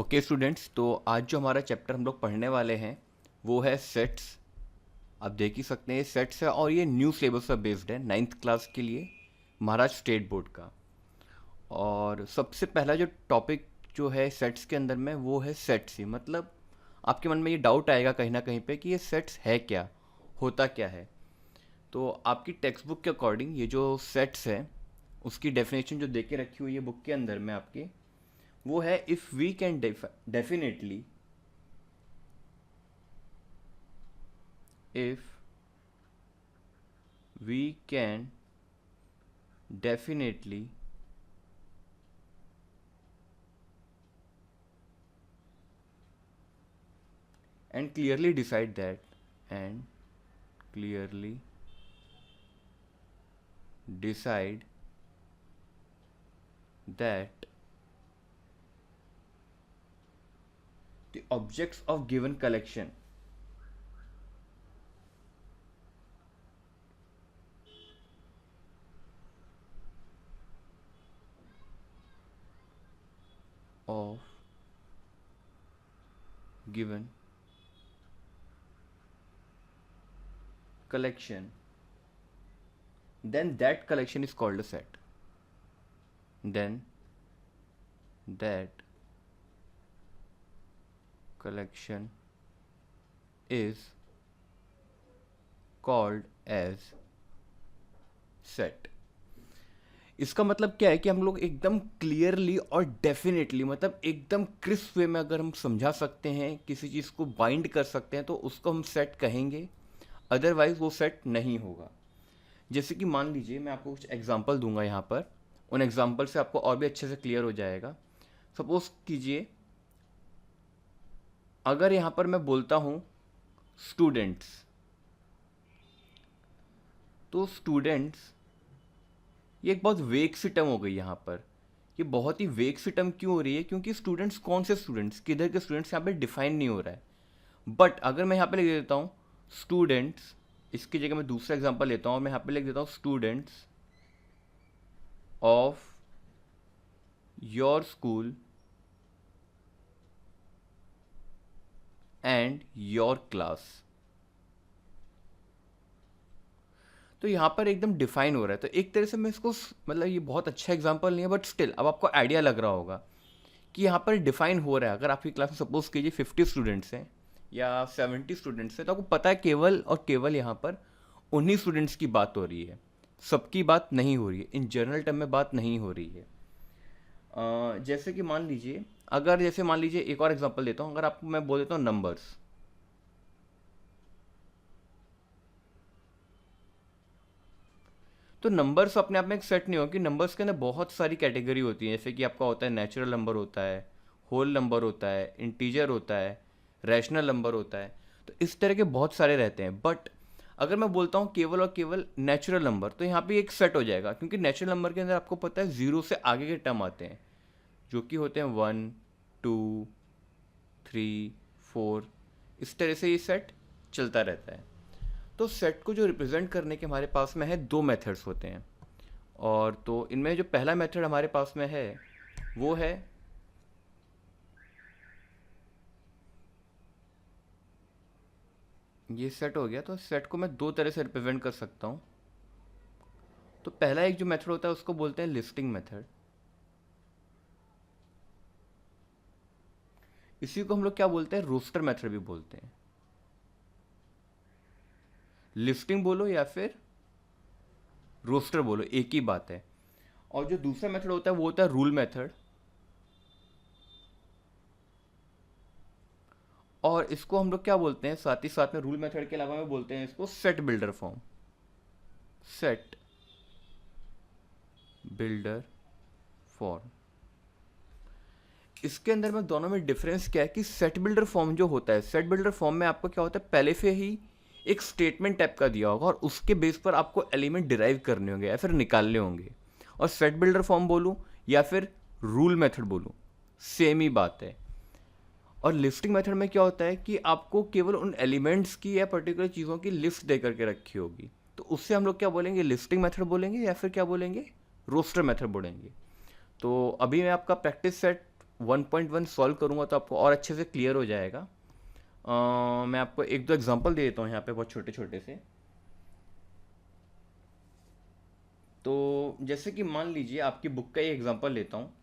Okay students, तो आज जो हमारा चैप्टर हम लोग पढ़ने वाले हैं वो है सेट्स। आप देख ही सकते हैं ये सेट्स है और ये न्यू सिलेबस पर बेस्ड है 9th क्लास के लिए महाराष्ट्र स्टेट बोर्ड का। और सबसे पहला जो टॉपिक जो है सेट्स के अंदर में वो है सेट्स ही। मतलब आपके मन में ये डाउट आएगा कहीं ना कहीं पे कि ये सेट्स है क्या, होता क्या है। तो आपकी टेक्स्ट बुक के अकॉर्डिंग ये जो सेट्स है उसकी डेफिनेशन जो दे के रखी हुई है बुक के अंदर में आपके, वो है if we can definitely if we can definitely and clearly decide that and clearly decide that the objects of given collection of given collection, then that collection is called a set. Then that collection is called as set. इसका मतलब क्या है कि हम लोग एकदम clearly और definitely, मतलब एकदम क्रिस्प वे में अगर हम समझा सकते हैं, किसी चीज़ को बाइंड कर सकते हैं, तो उसको हम सेट कहेंगे। अदरवाइज वो सेट नहीं होगा। जैसे कि मान लीजिए मैं आपको कुछ एग्जांपल दूंगा यहाँ पर, उन एग्जांपल से आपको और भी अच्छे से क्लियर हो जाएगा। सपोज कीजिए अगर यहाँ पर मैं बोलता हूँ स्टूडेंट्स, तो स्टूडेंट्स ये एक बहुत वेग सी टर्म हो गई यहाँ पर। ये बहुत ही वेग सी टर्म क्यों हो रही है? क्योंकि स्टूडेंट्स कौन से स्टूडेंट्स, किधर के स्टूडेंट्स यहाँ पे डिफाइन नहीं हो रहा है। बट अगर मैं यहाँ पे लिख देता हूँ स्टूडेंट्स, इसकी जगह मैं दूसरा एग्जांपल लेता हूँ और मैं यहाँ पे लिख देता हूँ students of your school and your class, तो यहाँ पर एकदम डिफाइन हो रहा है। तो एक तरह से मैं इसको, मतलब ये बहुत अच्छा एग्जांपल नहीं है बट स्टिल अब आपको आइडिया लग रहा होगा कि यहाँ पर डिफाइन हो रहा है। अगर आपकी क्लास में सपोज कीजिए 50 स्टूडेंट्स हैं या 70 स्टूडेंट्स हैं, तो आपको पता है केवल और केवल यहाँ पर उन्हीं स्टूडेंट्स की बात हो रही है, सबकी बात नहीं हो रही है, इन जनरल टर्म में बात नहीं हो रही है। जैसे कि मान लीजिए, अगर जैसे मान लीजिए एक और एग्जांपल देता हूँ, अगर आपको मैं बोल देता हूँ नंबर्स, तो नंबर्स अपने आप में एक सेट नहीं होगा कि नंबर्स के अंदर बहुत सारी कैटेगरी होती है। जैसे कि आपका होता है नेचुरल नंबर होता है, होल नंबर होता है, इंटीजर होता है, रैशनल नंबर होता है, तो इस तरह के बहुत सारे रहते हैं। बट अगर मैं बोलता हूँ केवल और केवल नेचुरल नंबर, तो यहाँ पे एक सेट हो जाएगा, क्योंकि नेचुरल नंबर के अंदर आपको पता है जीरो से आगे के टर्म आते हैं जो कि होते हैं 1 2 3 4, इस तरह से ये सेट चलता रहता है। तो सेट को जो रिप्रेजेंट करने के हमारे पास में है दो मेथड्स होते हैं। और तो इनमें जो पहला मेथड हमारे पास में है वो है ये सेट हो गया। तो सेट को मैं दो तरह से रिप्रेजेंट कर सकता हूँ। तो पहला एक जो मेथड होता है उसको बोलते हैं लिस्टिंग मेथड। इसी को हम लोग क्या बोलते हैं, रोस्टर मेथड भी बोलते हैं। लिस्टिंग बोलो या फिर रोस्टर बोलो, एक ही बात है। और जो दूसरा मेथड होता है वो होता है रूल मेथड, और इसको हम लोग क्या बोलते हैं, साथ ही साथ में रूल मेथड के अलावा में बोलते हैं इसको set builder form. Set builder form, इसके अंदर में दोनों में डिफरेंस क्या है कि सेट बिल्डर फॉर्म जो होता है, सेट बिल्डर फॉर्म में आपको क्या होता है, पहले से ही एक स्टेटमेंट टाइप का दिया होगा और उसके बेस पर आपको एलिमेंट डिराइव करने होंगे या फिर निकालने होंगे। और सेट बिल्डर फॉर्म बोलूँ या फिर रूल मेथड बोलूँ, सेम ही बात है। और लिस्टिंग मेथड में क्या होता है कि आपको केवल उन एलिमेंट्स की या पर्टिकुलर चीज़ों की लिस्ट दे करके रखी होगी, तो उससे हम लोग क्या बोलेंगे, लिस्टिंग मेथड बोलेंगे या फिर क्या बोलेंगे, रोस्टर मेथड बोलेंगे। तो अभी मैं आपका प्रैक्टिस सेट 1.1 सॉल्व करूँगा तो आपको और अच्छे से क्लियर हो जाएगा। मैं आपको एक दो एग्जांपल दे देता हूँ यहाँ पे बहुत छोटे छोटे से। तो जैसे कि मान लीजिए आपकी बुक का ही एग्जांपल लेता हूँ।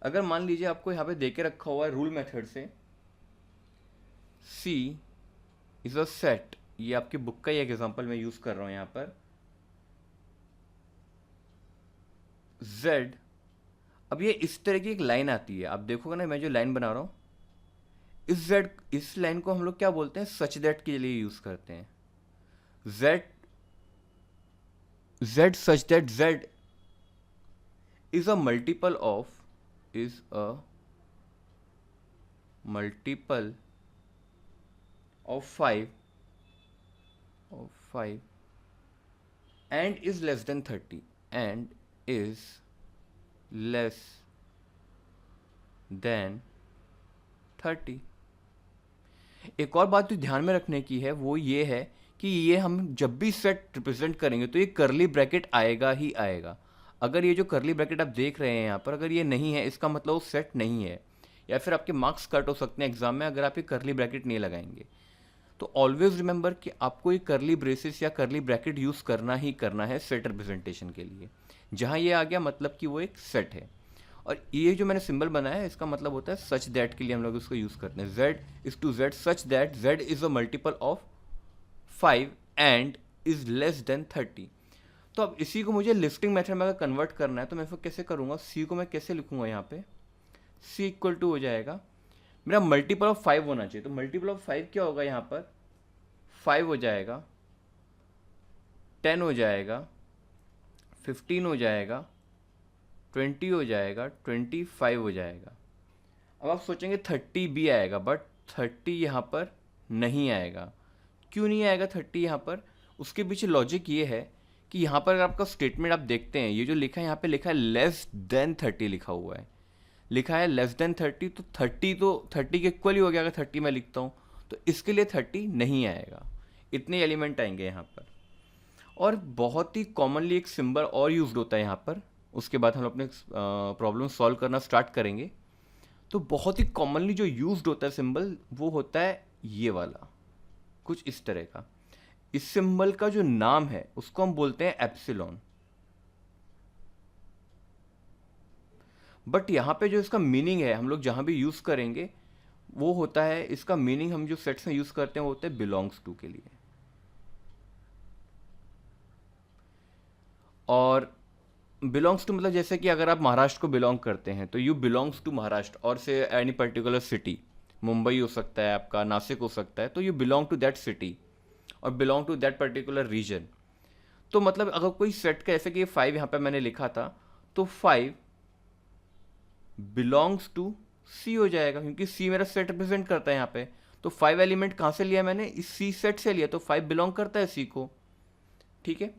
अगर मान लीजिए आपको यहाँ पे दे के रखा हुआ है रूल मेथड से सी इज़ अ सेट, ये आपकी बुक का ही एग्जांपल मैं यूज़ कर रहा हूँ यहाँ पर। z, अब ये इस तरह की एक लाइन आती है, आप देखोगे ना मैं जो लाइन बना रहा हूँ, इस लाइन को हम लोग क्या बोलते हैं, सच दैट के लिए यूज़ करते हैं। z such that z is a multiple of five and is less than 30 and is less than 30। एक और बात जो ध्यान में रखने की है वो ये है कि ये हम जब भी सेट रिप्रेजेंट करेंगे तो ये करली ब्रैकेट आएगा ही आएगा। अगर ये जो करली ब्रैकेट आप देख रहे हैं यहाँ पर, अगर ये नहीं है इसका मतलब वो सेट नहीं है, या फिर आपके मार्क्स कट हो सकते हैं एग्जाम में अगर आप ये करली ब्रैकेट नहीं लगाएंगे। तो ऑलवेज रिमेंबर कि आपको ये करली ब्रेसेस या करली ब्रैकेट यूज़ करना ही करना है सेट रिप्रेजेंटेशन के लिए। जहाँ ये आ गया मतलब कि वो एक सेट है। और ये जो मैंने सिंबल बनाया है इसका मतलब होता है सच दैट के लिए हम लोग इसको यूज़ करते हैं। z is to z such that z is a multiple of 5 and is less than 30। तो अब इसी को मुझे लिस्टिंग मेथड में अगर कन्वर्ट करना है तो मैं फिर कैसे करूँगा, c को मैं कैसे लिखूँगा यहाँ पे, c इक्वल टू हो जाएगा मेरा मल्टीपल ऑफ 5 होना चाहिए। तो मल्टीपल ऑफ 5 क्या होगा यहाँ पर, 5 हो जाएगा, 10 हो जाएगा, 15 हो जाएगा, 20 हो जाएगा, 25 हो जाएगा। अब आप सोचेंगे 30 भी आएगा, बट 30 यहाँ पर नहीं आएगा। क्यों नहीं आएगा 30 यहाँ पर, उसके पीछे लॉजिक ये है कि यहाँ पर अगर आपका स्टेटमेंट आप देखते हैं, ये जो लिखा है यहाँ पे लिखा है लेस देन 30 लिखा हुआ है, लिखा है लेस देन 30, तो 30 के इक्वल ही हो गया अगर 30 मैं लिखता हूँ, तो इसके लिए 30 नहीं आएगा, इतने एलिमेंट आएंगे यहाँ पर। और बहुत ही कॉमनली एक सिंबल और यूज होता है यहाँ पर, उसके बाद हम अपने प्रॉब्लम सॉल्व करना स्टार्ट करेंगे। तो बहुत ही कॉमनली जो यूज्ड होता है सिंबल वो होता है ये वाला, कुछ इस तरह का। इस सिंबल का जो नाम है उसको हम बोलते हैं एप्सिलॉन। बट यहाँ पे जो इसका मीनिंग है हम लोग जहाँ भी यूज़ करेंगे वो होता है, इसका मीनिंग हम जो सेट्स में यूज़ करते हैं वो होते हैं बिलोंग्स टू के लिए। और बिलोंग्स टू मतलब जैसे कि अगर आप महाराष्ट्र को बिलोंग करते हैं तो यू बिलोंग्स टू महाराष्ट्र, और से एनी पर्टिकुलर सिटी, मुंबई हो सकता है आपका, नासिक हो सकता है, तो you belong to that city और belong to that particular region. तो मतलब अगर कोई सेट का, जैसे कि 5 यहाँ पे मैंने लिखा था, तो 5 बिलोंग्स टू सी हो जाएगा, क्योंकि सी मेरा सेट रिप्रेजेंट करता है यहाँ पे। तो 5 एलिमेंट कहाँ से लिया मैंने, इस सी सेट से लिया, तो 5 बिलोंग करता है सी को। ठीक है,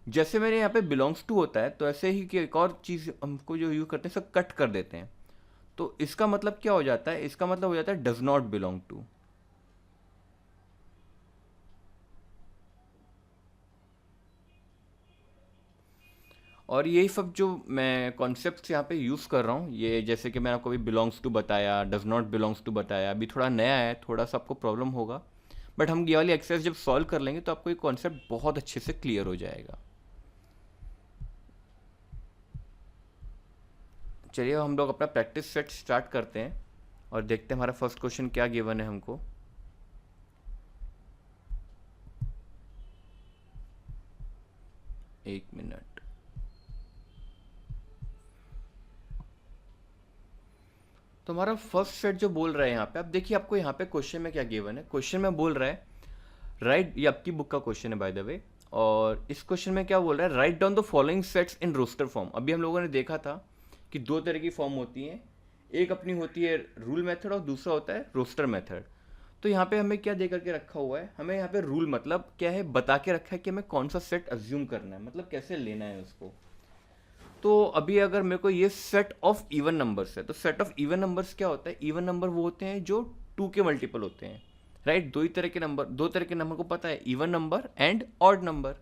जैसे मेरे यहाँ पे बिलोंग्स टू होता है तो ऐसे ही कि एक और चीज़ हमको जो यूज़ करते हैं सब कट कर देते हैं। तो इसका मतलब क्या हो जाता है, इसका मतलब हो जाता है डज नॉट बिलोंग टू। और यही सब जो मैं कॉन्सेप्ट्स यहाँ पे यूज़ कर रहा हूँ, ये जैसे कि मैंने आपको अभी बिलोंग्स टू बताया, डज नॉट बिलोंग्स टू बताया, अभी थोड़ा नया है, थोड़ा सा आपको प्रॉब्लम होगा, बट हम ये वाली एक्सरसाइज जब सॉल्व कर लेंगे तो आपको ये कॉन्सेप्ट बहुत अच्छे से क्लियर हो जाएगा। चलिए हम लोग अपना प्रैक्टिस सेट स्टार्ट करते हैं और देखते हैं हमारा फर्स्ट क्वेश्चन क्या गिवन है हमको। एक मिनट। तो हमारा फर्स्ट सेट जो बोल रहा है यहाँ पे, अब देखिए आपको यहाँ पे क्वेश्चन में क्या गिवन है। क्वेश्चन में बोल रहा है राइट, ये आपकी बुक का क्वेश्चन है बाय द वे, और इस क्वेश्चन में क्या बोल रहा है, write down the following sets in roster form. अभी हम लोगों ने देखा था कि दो तरह की फॉर्म होती हैं, एक अपनी होती है रूल मेथड और दूसरा होता है रोस्टर मेथड। तो यहाँ पे हमें क्या दे करके रखा हुआ है, हमें यहाँ पे रूल मतलब क्या है बता के रखा है कि हमें कौन सा सेट अज्यूम करना है, मतलब कैसे लेना है उसको। तो अभी अगर मेरे को ये सेट ऑफ इवन नंबर्स है, तो सेट ऑफ इवन नंबर्स क्या होता है, इवन नंबर वो होते हैं जो 2 के मल्टीपल होते हैं, राइट। दो तरह के नंबर को पता है, even number and odd number.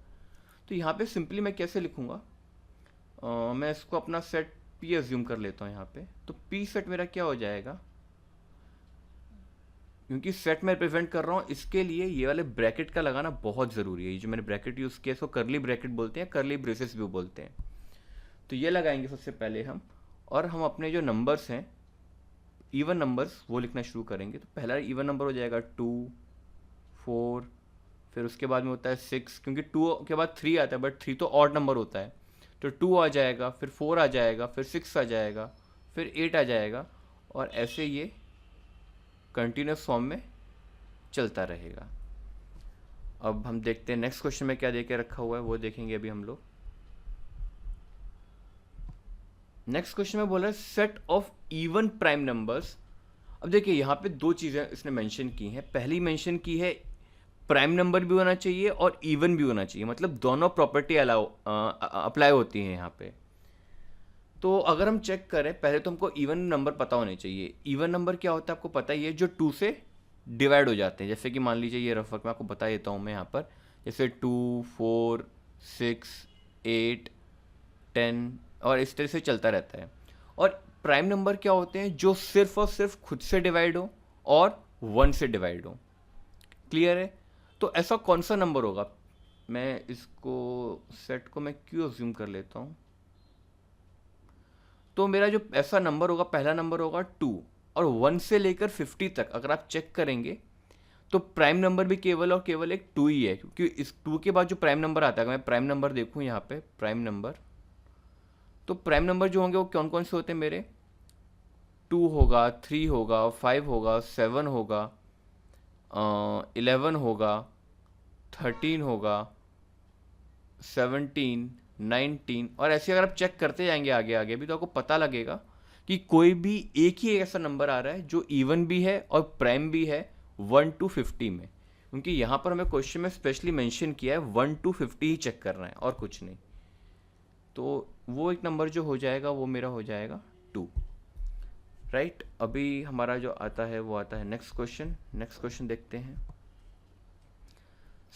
तो यहाँ पे सिंपली मैं कैसे लिखूंगा, मैं इसको अपना सेट p अज्यूम कर लेता हूँ यहाँ पे, तो p सेट मेरा क्या हो जाएगा, क्योंकि सेट में रिप्रेजेंट कर रहा हूँ इसके लिए ये वाले ब्रैकेट का लगाना बहुत ज़रूरी है। ये जो मैंने ब्रैकेट यूज़ किया इसको करली ब्रैकेट बोलते हैं, करली ब्रेसेस भी बोलते हैं। तो ये लगाएंगे सबसे पहले हम, और हम अपने जो नंबर्स हैं इवन नंबर्स वो लिखना शुरू करेंगे। तो पहला इवन नंबर हो जाएगा 2, 4, फिर उसके बाद में होता है 6, क्योंकि 2 के बाद 3 आता है, बट 3 तो ऑड नंबर होता है, तो 2 आ जाएगा, फिर 4 आ जाएगा, फिर 6 आ जाएगा, फिर 8 आ जाएगा, और ऐसे ये कंटिन्यूस फॉर्म में चलता रहेगा। अब हम देखते हैं नेक्स्ट क्वेश्चन में क्या दे के रखा हुआ है, वो देखेंगे अभी हम लोग। नेक्स्ट क्वेश्चन में बोला है set of even prime numbers. अब देखिए यहाँ पे दो चीज़ें इसने मेंशन की हैं। पहली मेंशन की है प्राइम नंबर भी होना चाहिए और इवन भी होना चाहिए, मतलब दोनों प्रॉपर्टी अप्लाई होती हैं यहाँ पे। तो अगर हम चेक करें, पहले तो हमको इवन नंबर पता होने चाहिए। इवन नंबर क्या होता है आपको पता ही है, जो 2 से डिवाइड हो जाते हैं। जैसे कि मान लीजिए ये रफ वर्क मैं आपको बता देता हूँ मैं यहाँ पर, जैसे 2, 4, 6, 8, 10 और इस तरह से चलता रहता है। और प्राइम नंबर क्या होते हैं, जो सिर्फ और सिर्फ खुद से डिवाइड हो और 1 से डिवाइड हो। क्लियर है? तो ऐसा कौन सा नंबर होगा, मैं इसको सेट को मैं क्यों अज्यूम कर लेता हूँ। तो मेरा जो ऐसा नंबर होगा, पहला नंबर होगा 2, और 1 से लेकर 50 तक अगर आप चेक करेंगे तो प्राइम नंबर भी केवल और केवल एक 2 ही है, क्योंकि इस 2 के बाद जो प्राइम नंबर आता है, अगर मैं प्राइम नंबर देखूँ यहाँ पे प्राइम नंबर, तो प्राइम नंबर जो होंगे वो कौन कौन से होते हैं मेरे, 2 होगा, 3 होगा, 5 होगा, 7 होगा, 11 होगा, 13 होगा, 17, 19, और ऐसे अगर आप चेक करते जाएंगे आगे आगे भी तो आपको पता लगेगा कि कोई भी एक ही ऐसा नंबर आ रहा है जो इवन भी है और प्राइम भी है 1 to 50 में, क्योंकि यहाँ पर हमें क्वेश्चन में स्पेशली मेंशन किया है 1 to 50 ही चेक करना है और कुछ नहीं। तो वो एक नंबर जो हो जाएगा वो मेरा हो जाएगा 2, राइट। अभी हमारा जो आता है वो आता है नेक्स्ट क्वेश्चन। नेक्स्ट क्वेश्चन देखते हैं,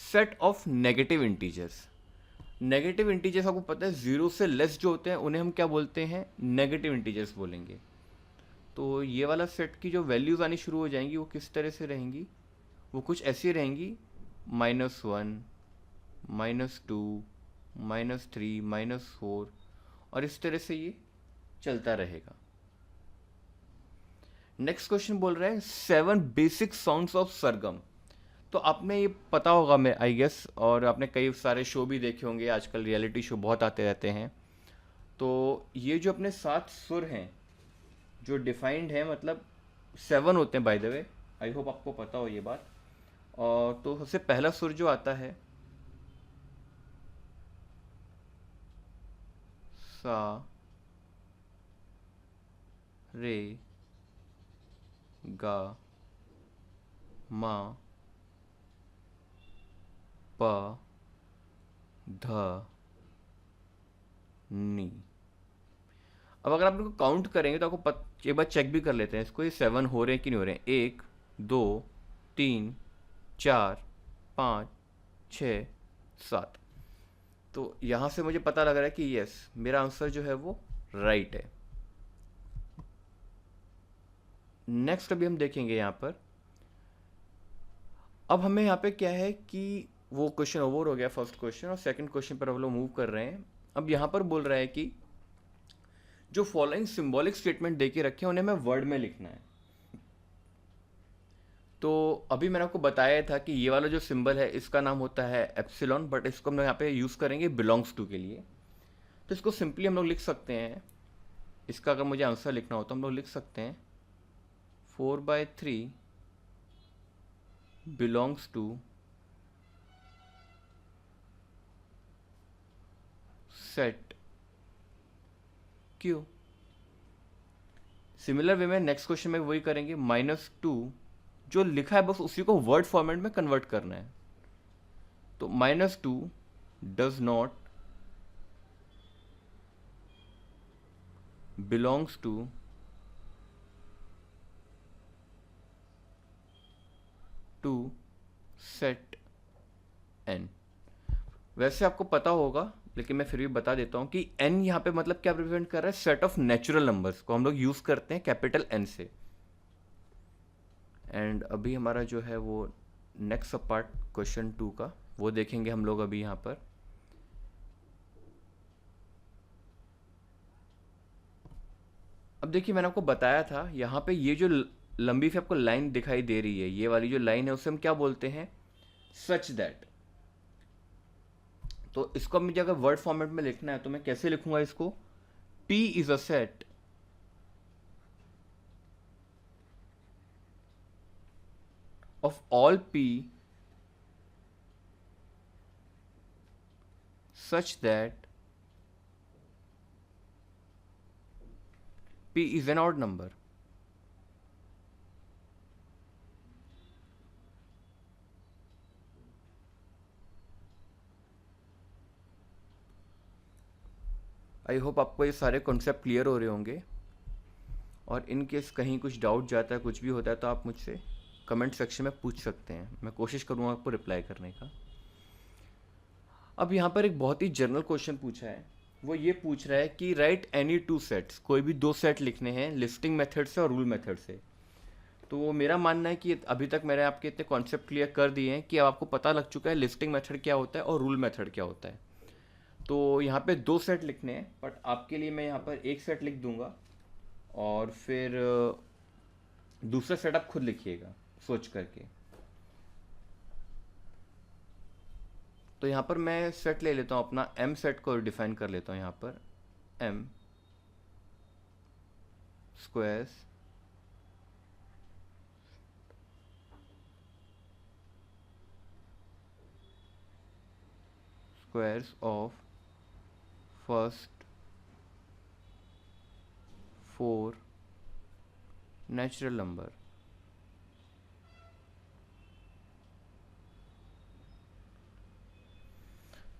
set of negative integers. Negative integers आपको पता है 0 से लेस जो होते हैं उन्हें हम क्या बोलते हैं, नेगेटिव इंटीजर्स बोलेंगे। तो ये वाला सेट की जो वैल्यूज़ आनी शुरू हो जाएंगी वो किस तरह से रहेंगी, वो कुछ ऐसी रहेंगी, -1, -2, -3, -4, और इस तरह से ये चलता रहेगा। नेक्स्ट क्वेश्चन बोल रहा है 7 बेसिक साउंड्स ऑफ सरगम। तो आपने ये पता होगा मैं आई गेस, और आपने कई सारे शो भी देखे होंगे, आजकल रियलिटी शो बहुत आते रहते हैं। तो ये जो अपने 7 सुर हैं जो डिफाइंड है, मतलब 7 होते हैं by the way, I hope आपको पता हो ये बात। और तो सबसे पहला सुर जो आता है सा, रे, गा, मा, प, ध, नी। अब अगर आप इनको काउंट करेंगे तो आपको एक बार चेक भी कर लेते हैं इसको, ये 7 हो रहे हैं कि नहीं हो रहे हैं। 1, 2, 3, 4, 5, 6, 7। तो यहाँ से मुझे पता लग रहा है कि यस, मेरा आंसर जो है वो राइट है। नेक्स्ट अभी हम देखेंगे यहाँ पर, अब हमें यहाँ पे क्या है कि वो क्वेश्चन ओवर हो गया फर्स्ट क्वेश्चन, और सेकंड क्वेश्चन पर हम लोग मूव कर रहे हैं। अब यहाँ पर बोल रहा है कि जो फॉलोइंग सिंबॉलिक स्टेटमेंट देके रखे हैं उन्हें मैं वर्ड में लिखना है। तो अभी मैंने आपको बताया था कि ये वाला जो सिंबल है इसका नाम होता है एप्सिलॉन, बट इसको हम लोग यहाँ पे यूज़ करेंगे बिलोंग्स टू के लिए। तो इसको सिंपली हम लोग लिख सकते हैं, इसका अगर मुझे आंसर लिखना हो तो हम लोग लिख सकते हैं 4/3 belongs to set Q. Similar way में नेक्स्ट क्वेश्चन में वही करेंगे, -2 जो लिखा है बस उसी को वर्ड फॉर्मेट में कन्वर्ट करना है। तो -2 does not belongs to set n। वैसे आपको पता होगा लेकिन मैं फिर भी बता देता हूँ कि एन यहाँ पे मतलब क्या रिप्रेजेंट कर रहा है, सेट ऑफ नेचुरल नंबर्स को हम लोग यूज़ करते हैं कैपिटल एन से। एंड अभी हमारा जो है वो नेक्स्ट पार्ट क्वेश्चन 2 का वो देखेंगे हम लोग अभी यहाँ पर। अब देखिए मैंने आपको बताया था यहाँ पे ये जो लंबी सी आपको लाइन दिखाई दे रही है, ये वाली जो लाइन है उसे हम क्या बोलते हैं, सच दैट। तो इसको मुझे अगर वर्ड फॉर्मेट में लिखना है तो मैं कैसे लिखूंगा इसको, P is a set of all P such that P is an odd number। I hope आपको ये सारे कॉन्सेप्ट क्लियर हो रहे होंगे, और इन केस कहीं कुछ डाउट जाता है, कुछ भी होता है, तो आप मुझसे कमेंट सेक्शन में पूछ सकते हैं, मैं कोशिश करूँगा आपको रिप्लाई करने का। अब यहाँ पर एक बहुत ही जनरल क्वेश्चन पूछा है, वो ये पूछ रहा है कि राइट एनी टू सेट्स, कोई भी दो सेट लिखने हैं लिस्टिंग मेथड से और रूल मेथड से। तो मेरा मानना है कि अभी तक मैंने आपके इतने कॉन्सेप्ट क्लियर कर दिए हैं कि अब आपको पता लग चुका है लिस्टिंग मेथड क्या होता है और रूल मेथड क्या होता है। तो यहाँ पे दो सेट लिखने हैं, बट आपके लिए मैं यहाँ पर एक सेट लिख दूंगा और फिर दूसरा सेट आप खुद लिखिएगा सोच करके। तो यहाँ पर मैं सेट ले लेता हूँ अपना, एम सेट को डिफाइन कर लेता हूँ यहाँ पर, M squares squares of first 4 natural number.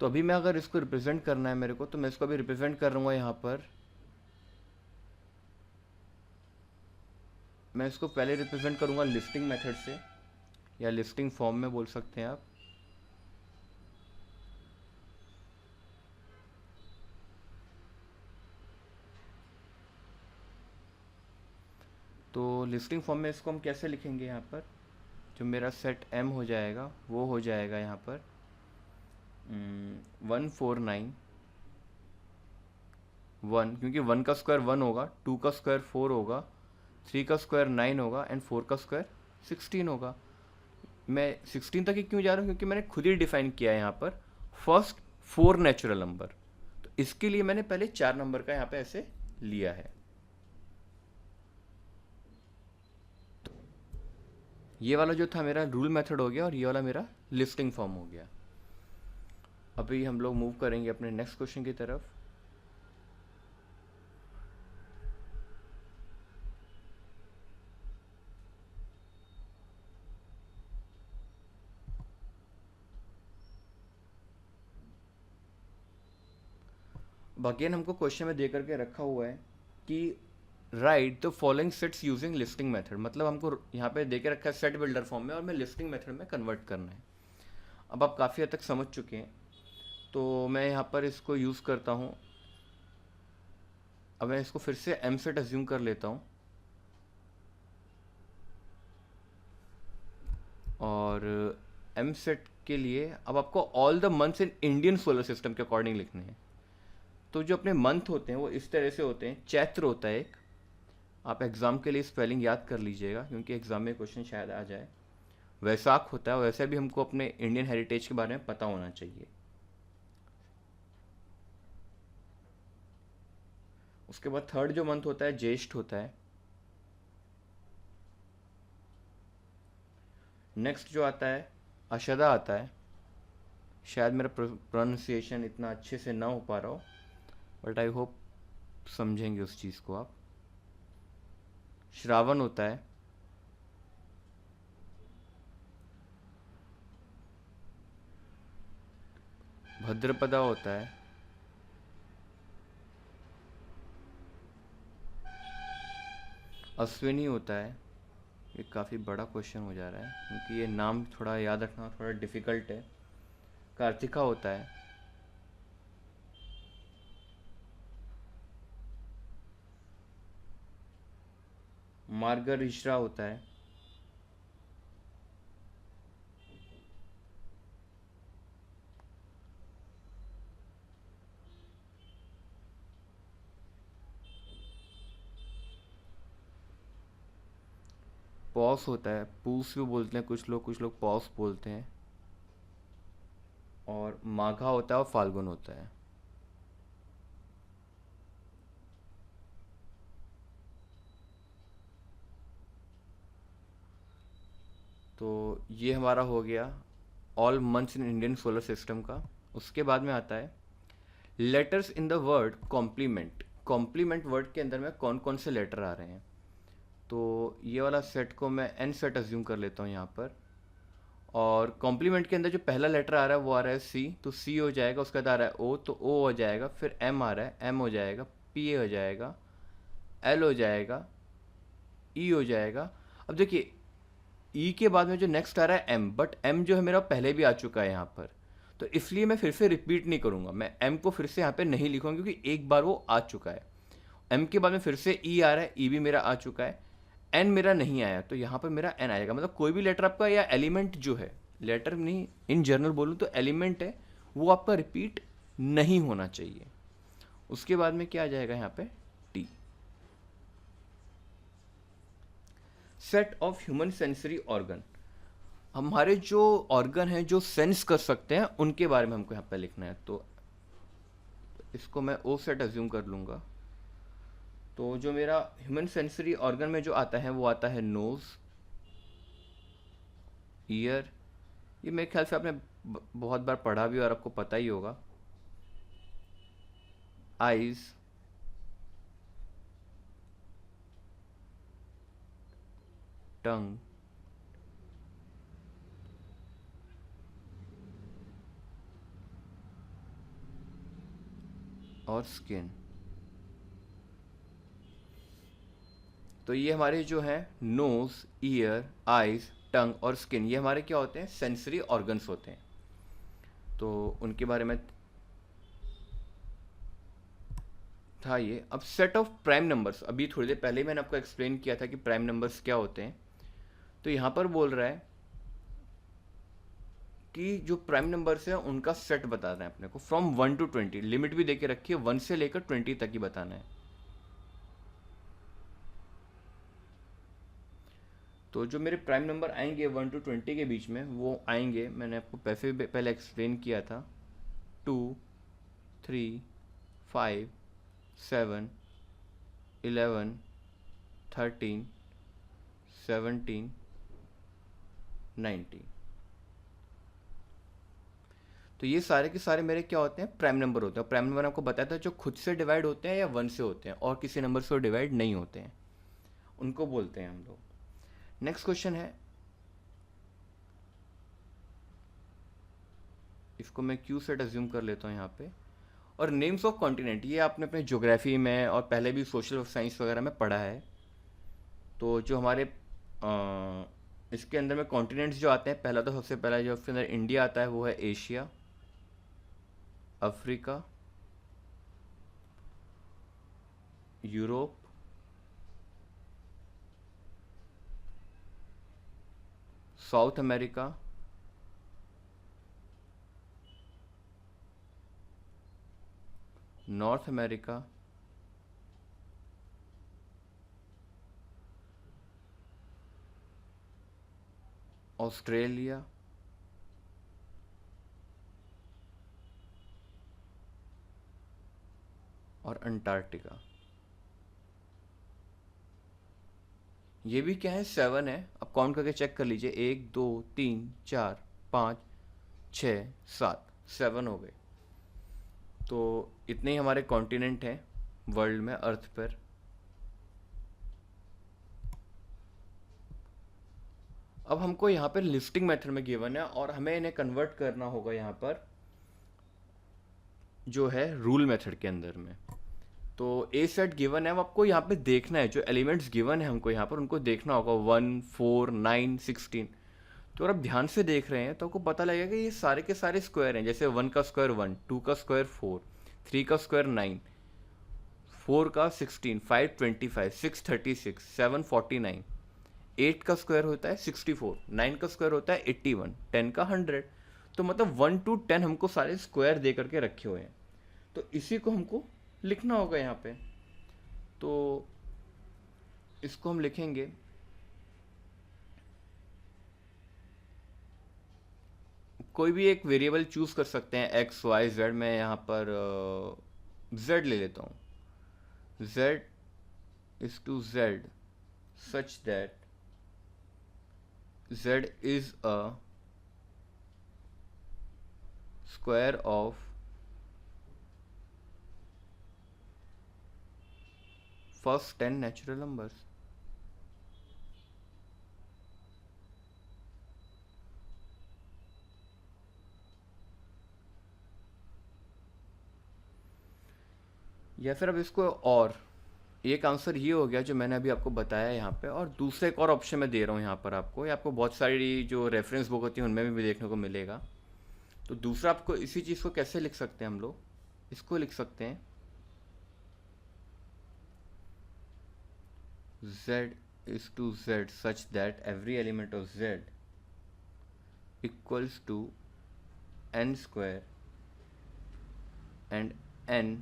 तो अभी मैं अगर इसको रिप्रेजेंट करना है मेरे को, तो मैं इसको अभी रिप्रेजेंट कर रहा यहाँ पर। मैं इसको पहले रिप्रेजेंट करूँगा लिस्टिंग मेथड से, या लिस्टिंग फॉर्म में बोल सकते हैं आप। तो लिस्टिंग फॉर्म में इसको हम कैसे लिखेंगे, यहाँ पर जो मेरा सेट एम हो जाएगा वो हो जाएगा यहाँ पर 149 1, क्योंकि 1 का स्क्वायर 1 होगा, 2 का स्क्वायर 4 होगा, 3 का स्क्वायर 9 होगा एंड 4 का स्क्वायर 16 होगा। मैं 16 तक ही क्यों जा रहा हूँ, क्योंकि मैंने खुद ही डिफाइन किया है यहाँ पर फर्स्ट 4 नेचुरल नंबर। तो इसके लिए मैंने पहले 4 नंबर का यहाँ पे ऐसे लिया है। ये वाला जो था मेरा रूल मेथड हो गया और ये वाला मेरा लिस्टिंग फॉर्म हो गया। अभी हम लोग मूव करेंगे अपने नेक्स्ट क्वेश्चन की तरफ। अगेन हमको क्वेश्चन में दे करके रखा हुआ है कि right the following sets using listing method, मतलब हमको यहाँ पे दे के रखा है सेट बिल्डर फॉर्म में और मैं लिस्टिंग मेथड में कन्वर्ट करना है। अब आप काफ़ी हद तक समझ चुके हैं, तो मैं यहाँ पर इसको यूज़ करता हूँ। अब मैं इसको फिर से एम सेट एज्यूम कर लेता हूँ, और एम सेट के लिए अब आपको all the months in Indian solar system के अकॉर्डिंग लिखने हैं। तो जो अपने मंथ होते हैं वो इस तरह से होते हैं, चैत्र होता है एक, आप एग्ज़ाम के लिए स्पेलिंग याद कर लीजिएगा क्योंकि एग्ज़ाम में क्वेश्चन शायद आ जाए। वैसाख होता है, वैसे भी हमको अपने इंडियन हेरिटेज के बारे में पता होना चाहिए। उसके बाद थर्ड जो मंथ होता है ज्येष्ठ होता है। नेक्स्ट जो आता है अशदा आता है, शायद मेरा प्रोनाउंसिएशन इतना अच्छे से ना हो पा रहा हो, बट आई होप समझेंगे उस चीज़ को आप। श्रावण होता है, भद्रपदा होता है, अश्विनी होता है। ये काफ़ी बड़ा क्वेश्चन हो जा रहा है क्योंकि ये नाम थोड़ा याद रखना थोड़ा डिफ़िकल्ट है। कार्तिका होता है, मार्गरिश्रा होता है। पॉस होता है, पूस भी बोलते हैं कुछ लोग पॉस बोलते हैं। और माघा होता है और फाल्गुन होता है। तो ये हमारा हो गया all months in Indian solar system का। उसके बाद में आता है letters in the word complement. Complement word के अंदर में कौन कौन से लेटर आ रहे हैं। तो ये वाला सेट को मैं एन सेट अज्यूम कर लेता हूँ यहाँ पर। और कॉम्प्लीमेंट के अंदर जो पहला लेटर आ रहा है वो आ रहा है सी, तो सी हो जाएगा। उसके बाद आ रहा है ओ, तो ओ हो जाएगा। फिर एम आ रहा है, एम हो जाएगा। पी हो जाएगा, एल हो जाएगा, ई हो जाएगा। अब देखिए ई के बाद में जो नेक्स्ट आ रहा है एम, बट एम जो है मेरा पहले भी आ चुका है यहाँ पर, तो इसलिए मैं फिर से रिपीट नहीं करूँगा। मैं एम को फिर से यहाँ पे नहीं लिखूँगा क्योंकि एक बार वो आ चुका है। एम के बाद में फिर से ई आ रहा है, ई भी मेरा आ चुका है। एन मेरा नहीं आया, तो यहाँ पर मेरा एन आएगा। मतलब कोई भी लेटर आपका या एलिमेंट जो है, लेटर नहीं इन जनरल बोलूँ तो एलिमेंट है, वो आपका रिपीट नहीं होना चाहिए। उसके बाद में क्या आ जाएगा यहाँ पे T. Set of human sensory organ. हमारे जो ऑर्गन हैं जो सेंस कर सकते हैं उनके बारे में हमको यहाँ पे लिखना है। तो इसको मैं ओ सेट अज्यूम कर लूँगा। तो जो मेरा ह्यूमन सेंसरी ऑर्गन में जो आता है वो आता है नोज़, ईयर, ये मेरे ख्याल से आपने बहुत बार पढ़ा भी और आपको पता ही होगा। आइज़, टंग, और स्किन। तो ये हमारे जो है नोज़, ईयर, आइज़, टंग और स्किन, ये हमारे क्या होते हैं, सेंसरी ऑर्गन्स होते हैं। तो उनके बारे में था ये। अब सेट ऑफ प्राइम नंबर्स, अभी थोड़ी देर पहले मैंने आपको एक्सप्लेन किया था कि प्राइम नंबर्स क्या होते हैं। तो यहाँ पर बोल रहा है कि जो प्राइम नंबर्स है उनका सेट बताना है अपने को फ्रॉम 1 to 20। लिमिट भी देके रखी है, 1 से लेकर 20 तक ही बताना है। तो जो मेरे प्राइम नंबर आएंगे 1 to 20 के बीच में, वो आएंगे, मैंने आपको पहले एक्सप्लेन किया था, 2, 3, 5, 7, 11, 13, 17, 19। तो ये सारे के सारे मेरे क्या होते हैं, प्राइम नंबर होते हैं। प्राइम नंबर आपको बताया था जो खुद से डिवाइड होते हैं या 1 से होते हैं और किसी नंबर से डिवाइड नहीं होते हैं, उनको बोलते हैं हम लोग। नेक्स्ट क्वेश्चन है, इसको मैं क्यू सेट अज्यूम कर लेता हूँ यहाँ पे। और नेम्स ऑफ कॉन्टिनेंट, ये आपने अपने ज्योग्राफी में और पहले भी सोशल साइंस वगैरह में पढ़ा है। तो जो हमारे इसके अंदर में कॉन्टिनेंट्स जो आते हैं, पहला तो सबसे पहला जो उसके अंदर इंडिया आता है वो है Asia, Africa, Europe, south America, north America, Australia, और अंटार्कटिका। ये भी क्या है, 7 है। अब काउंट करके चेक कर लीजिए, 1, 2, 3, 4, 5, 6, 7, 7 हो गए। तो इतने ही हमारे कॉन्टिनेंट हैं वर्ल्ड में, अर्थ पर। अब हमको यहाँ पर लिस्टिंग मेथड में गिवन है और हमें इन्हें कन्वर्ट करना होगा यहाँ पर जो है रूल मेथड के अंदर में। तो ए सेट गिवन है, अब आपको यहाँ पे देखना है जो एलिमेंट्स गिवन है हमको यहाँ पर, उनको देखना होगा 1, 4, 9, 16। तो अगर आप ध्यान से देख रहे हैं तो आपको पता लगेगा कि ये सारे के सारे स्क्वायर हैं। जैसे 1 का स्क्वायर 1, 2 का स्क्वायर 4, 3 का स्क्वायर 9, 4 का 16, 525, 636, 749, 8 का स्क्वायर होता है 64, 9 का स्क्वायर होता है 81, 10 का 100। तो मतलब 1 to 10 हमको सारे स्क्वायर दे करके रखे हुए हैं, तो इसी को हमको लिखना होगा यहाँ पे। तो इसको हम लिखेंगे कोई भी एक वेरिएबल चूज कर सकते हैं, एक्स वाई जेड। मैं यहाँ पर जेड ले लेता हूँ। Z is to Z such that Z is a square of first 10 natural numbers. या फिर अब इसको, और एक आंसर ये हो गया जो मैंने अभी आपको बताया यहाँ पे, और दूसरा एक और ऑप्शन मैं दे रहा हूँ यहाँ पर आपको। ये आपको बहुत सारी जो रेफरेंस बुक होती है उनमें भी देखने को मिलेगा। तो दूसरा आपको इसी चीज़ को कैसे लिख सकते हैं हम लोग, इसको लिख सकते हैं z is to z such that every element of z equals to n square and n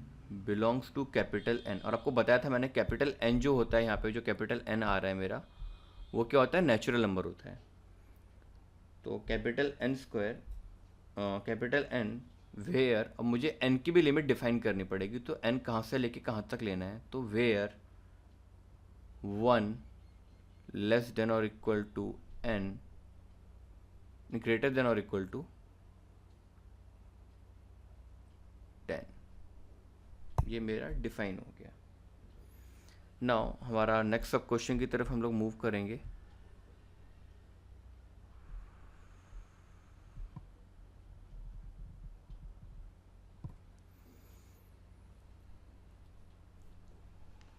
belongs to capital N। और आपको बताया था मैंने, कैपिटल N जो होता है यहाँ पे, जो कैपिटल N आ रहा है मेरा, वो क्या होता है, नेचुरल नंबर होता है। तो capital N square capital N where, अब मुझे n की भी लिमिट डिफाइन करनी पड़ेगी। तो n कहाँ से लेके कहाँ तक लेना है, तो वेयर 1 लेस देन और equal to n greater than और इक्वल टू 10। ये मेरा डिफाइन हो गया। नाउ हमारा नेक्स्ट सब क्वेश्चन की तरफ हम लोग मूव करेंगे।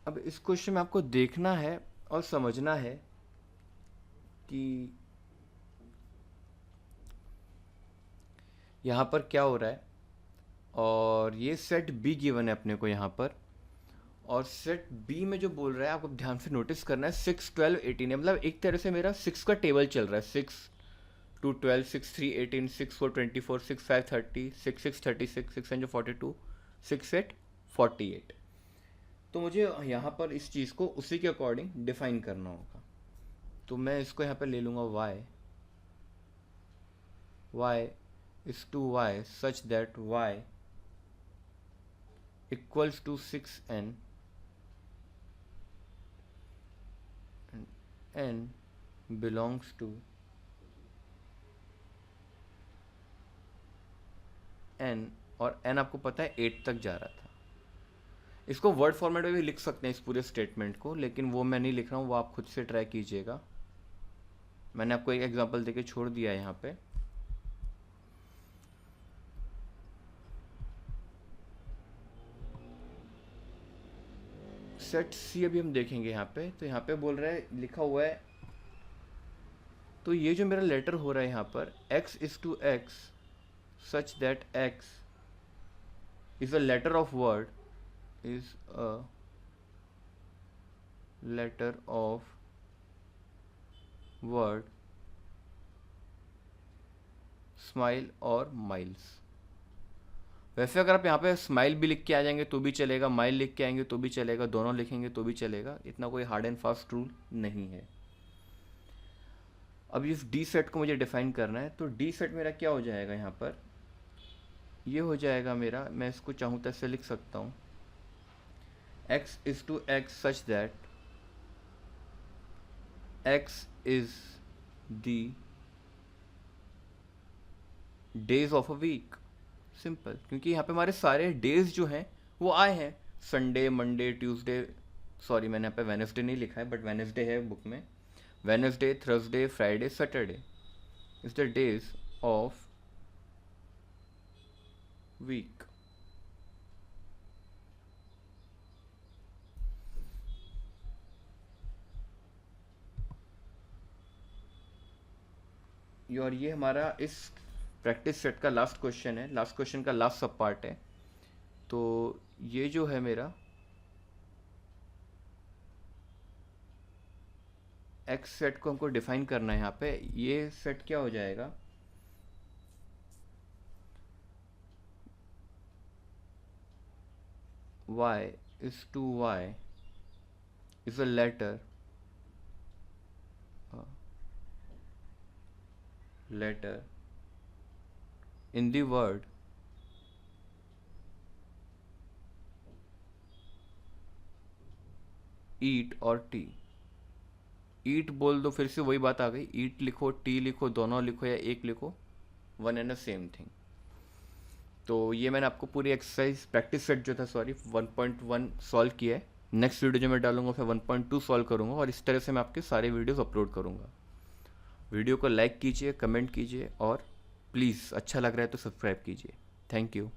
अब इस क्वेश्चन में आपको देखना है और समझना है कि यहाँ पर क्या हो रहा है। और ये सेट बी गिवन है अपने को यहाँ पर, और सेट बी में जो बोल रहा है आपको ध्यान से नोटिस करना है, 6, 12, 18 है। मतलब एक तरह से मेरा 6 का टेबल चल रहा है। 6 2 12, 6 3 18, 6 4 24, 6 5 30, 6 6 36, 6 7 42, 6 8 48। तो मुझे यहाँ पर इस चीज़ को उसी के अकॉर्डिंग डिफाइन करना होगा। तो मैं इसको यहाँ पर ले लूँगा y is to y such that y equals to 6n and n belongs to n, और n आपको पता है 8 तक जा रहा था। इसको वर्ड फॉर्मेट में भी लिख सकते हैं इस पूरे स्टेटमेंट को, लेकिन वो मैं नहीं लिख रहा हूँ, वो आप खुद से ट्राई कीजिएगा। मैंने आपको एक एग्जांपल देके छोड़ दिया है यहाँ पे। सेट सी अभी हम देखेंगे यहाँ पे। तो यहाँ पे बोल रहा है, लिखा हुआ है, तो ये जो मेरा लेटर हो रहा है यहाँ पर, x is to x such that x is a letter of word, is a letter of word, smile और माइल्स। वैसे अगर आप यहाँ पे स्माइल भी लिख के आ जाएंगे तो भी चलेगा, माइल लिख के आएंगे तो भी चलेगा, दोनों लिखेंगे तो भी चलेगा, इतना कोई हार्ड एंड फास्ट रूल नहीं है। अब इस डी सेट को मुझे डिफाइन करना है। तो डी सेट मेरा क्या हो जाएगा यहाँ पर, ये हो जाएगा मेरा, मैं इसको चाहूँ तो ऐसे लिख सकता हूँ, x is to x such that x is the days of a week। Simple, क्योंकि यहाँ पे हमारे सारे डेज जो हैं वो आए हैं, संडे, मंडे, ट्यूसडे, सॉरी मैंने यहाँ पे वेनसडे नहीं लिखा है, बट वेनसडे है बुक में। Wednesday, Thursday, Friday, Saturday is the days of week. और ये हमारा इस प्रैक्टिस सेट का लास्ट क्वेश्चन है, लास्ट क्वेश्चन का लास्ट सब पार्ट है। तो ये जो है मेरा एक्स सेट को हमको डिफाइन करना है यहाँ पे। ये सेट क्या हो जाएगा, y is to y is a letter in the word eat और टी। ईट बोल दो, फिर से वही बात आ गई, ईट लिखो, टी लिखो, दोनों लिखो या एक लिखो, one and the same thing. तो ये मैंने आपको पूरी एक्सरसाइज प्रैक्टिस सेट जो था 1.1 सॉल्व किया है। नेक्स्ट वीडियो जो मैं डालूंगा फिर 1.2 सॉल्व करूंगा, और इस तरह से मैं आपके सारे वीडियोस अपलोड करूंगा। वीडियो को लाइक कीजिए, कमेंट कीजिए, और प्लीज़ अच्छा लग रहा है तो सब्सक्राइब कीजिए। Thank you.